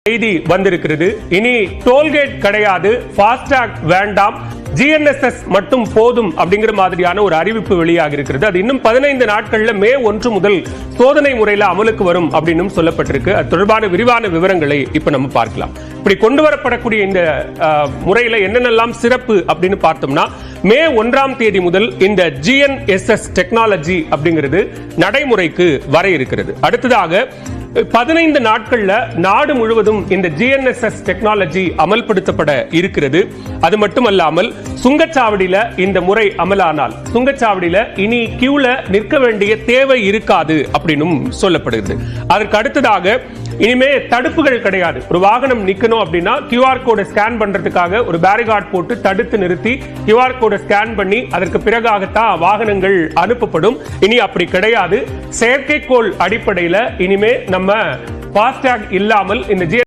செய்தி வந்திருக்கிறது. இனி டோல்கேட் கிடையாது, ஃபாஸ்டாக் வேண்டாம், GNSS மட்டும் போதும் அப்படிங்கிற மாதிரியான ஒரு அறிவிப்பு வெளியாக இருக்கிறது. அது இன்னும் 15 நாட்கள்ல மே 1 முதல் சோதனை முறையில் அமலுக்கு வரும் அப்படின்னு சொல்லப்பட்டிருக்கு. அது தொடர்பான விரிவான விவரங்களை இப்ப நம்ம பார்க்கலாம். இப்படி கொண்டு வரப்படக்கூடிய இந்த முறையில என்னென்னலாம் சிறப்பு அப்படின்னு பார்த்தோம்னா, மே 1ஆம் தேதி முதல் இந்த GNSS டெக்னாலஜி அப்படிங்கிறது நடைமுறைக்கு வர இருக்கிறது. அடுத்ததாக 15 நாட்கள்ல நாடு முழுவதும் இந்த GNSS டெக்னாலஜி அமல்படுத்தப்பட இருக்கிறது. அது மட்டுமல்லாமல் சுங்கச்சாவடியில இந்த முறை அமலானால் சுங்கச்சாவடியில இனி கியூல நிற்க வேண்டிய தேவை இருக்காது அப்படின்னும் சொல்லப்படுகிறது. அதற்கு அடுத்ததாக இனிமே தடுப்புகள் கிடையாது. ஒரு வாகனம் நிக்கணும் அப்படின்னா QR கோடை ஸ்கேன் பண்றதுக்காக ஒரு பேரிகார்ட் போட்டு தடுத்து நிறுத்தி QR கோடை ஸ்கேன் பண்ணி அதற்கு பிறகாகத்தான் வாகனங்கள் அனுப்பப்படும். இனி அப்படி கிடையாது. செயற்கைக்கோள் அடிப்படையில் இனிமே நம்ம ஃபாஸ்டாக் இல்லாமல் இந்த